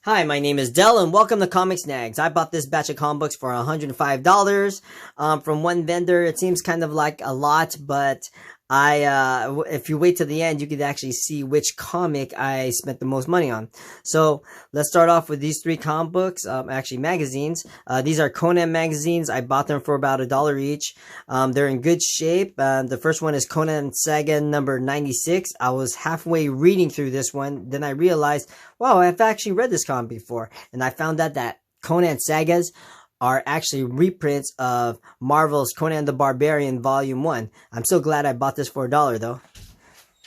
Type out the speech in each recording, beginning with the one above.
Hi, my name is Dell, and welcome to Comic Snags. I bought this batch of comic books for $105 from one vendor. It seems kind of like a lot, but if you wait till the end, you could actually see which comic I spent the most money on. So let's start off with these three comic books, actually magazines. These are Conan magazines. I bought them for about $1 each. They're in good shape. The first one is Conan Saga number 96. I was halfway reading through this one. Then I realized, wow, I've actually read this comic before. And I found out that Conan Sagas are actually reprints of Marvel's Conan the Barbarian Volume 1. I'm so glad I bought this for $1 though.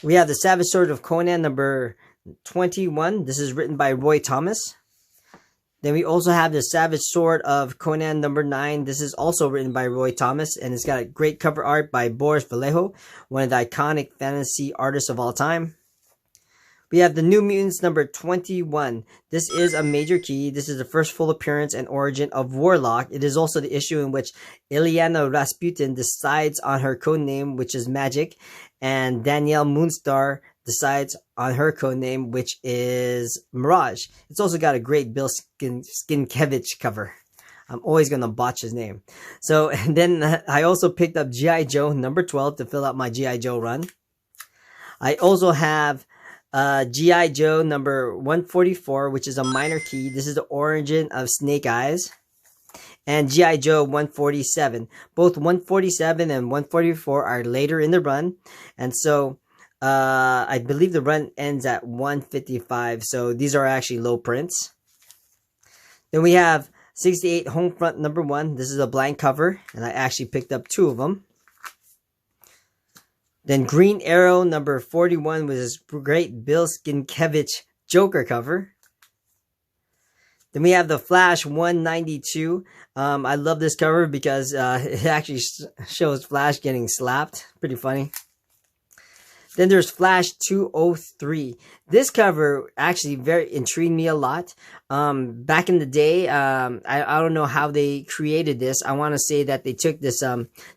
We have The Savage Sword of Conan number 21. This is written by Roy Thomas. Then we also have The Savage Sword of Conan number 9. This is also written by Roy Thomas, and it's got a great cover art by Boris Vallejo, one of the iconic fantasy artists of all time. We have The New Mutants number 21. This is a major key. This is the first full appearance and origin of Warlock. It is also the issue in which Ilyana Rasputin decides on her codename, which is Magic, and Danielle Moonstar decides on her codename, which is Mirage. It's also got a great Bill Skinkevich cover. I'm always going to botch his name. So, and then I also picked up G.I. Joe number 12 to fill out my G.I. Joe run. I also have G.I. Joe number 144, which is a minor key. This is the origin of Snake Eyes. And G.I. Joe 147. Both 147 and 144 are later in the run. And so, I believe the run ends at 155. So these are actually low prints. Then we have 68 Homefront number 1. This is a blank cover. And I actually picked up 2 of them. Then Green Arrow number 41 with this great Bill Skinkevich Joker cover. Then we have The Flash 192. I love this cover because it actually shows Flash getting slapped. Pretty funny. Then there's Flash 203. This cover actually very intrigued me a lot. Back in the day, I don't know how they created this. I want to say that they took this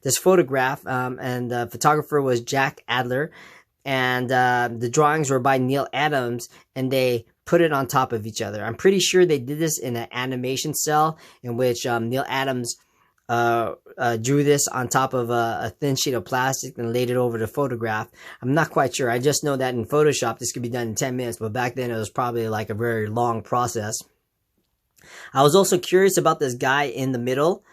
this photograph, and the photographer was Jack Adler, and the drawings were by Neil Adams, and they put it on top of each other. I'm pretty sure they did this in an animation cell in which Neil Adams drew this on top of a thin sheet of plastic and laid it over the photograph. I'm not quite sure. I just know that in Photoshop this could be done in 10 minutes, but back then it was probably like a very long process. I was also curious about this guy in the middle.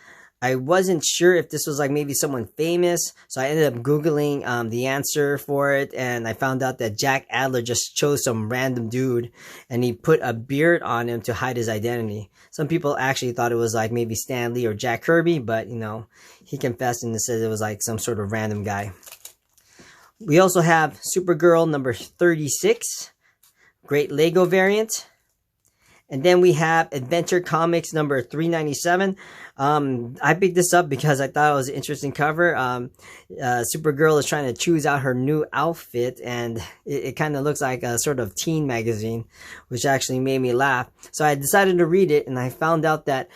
I wasn't sure if this was like maybe someone famous, so I ended up Googling the answer for it, and I found out that Jack Adler just chose some random dude, and he put a beard on him to hide his identity. Some people actually thought it was like maybe Stan Lee or Jack Kirby, but you know, he confessed and said it was like some sort of random guy. We also have Supergirl number 36, great Lego variant. And then we have Adventure Comics number 397. I picked this up because I thought it was an interesting cover. Supergirl is trying to choose out her new outfit, and it kind of looks like a sort of teen magazine, which actually made me laugh. So I decided to read it, and I found out that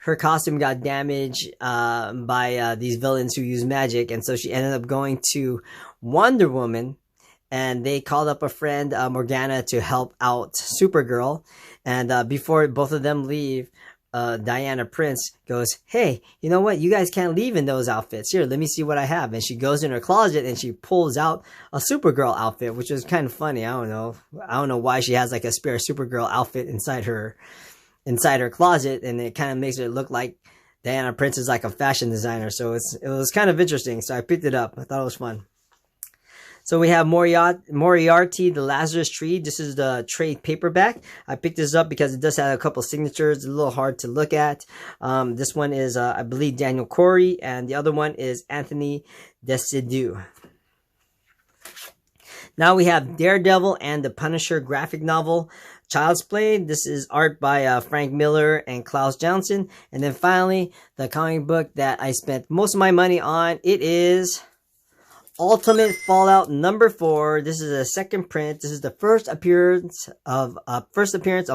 her costume got damaged by these villains who use magic, and so she ended up going to Wonder Woman, and they called up a friend, Morgana, to help out Supergirl. And before both of them leave, Diana Prince goes, "Hey, you know what? You guys can't leave in those outfits. Here, let me see what I have." And she goes in her closet and she pulls out a Supergirl outfit, which was kind of funny. I don't know why she has like a spare Supergirl outfit inside her closet, and it kind of makes it look like Diana Prince is like a fashion designer. So it was kind of interesting. So I picked it up. I thought it was fun. So we have Moriarty, the Lazarus Tree. This is the trade paperback. I picked this up because it does have a couple signatures. It's a little hard to look at. This one is, I believe, Daniel Corey, and the other one is Anthony Desidew. Now we have Daredevil and the Punisher graphic novel, Child's Play. This is art by Frank Miller and Klaus Johnson. And then finally, the comic book that I spent most of my money on, it is Ultimate Fallout number 4. This is a second print. This is the first appearance of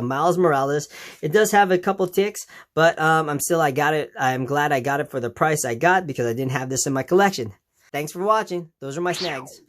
Miles Morales. It does have a couple ticks, but I got it. I'm glad I got it for the price I got because I didn't have this in my collection. Thanks for watching. Those are my snags.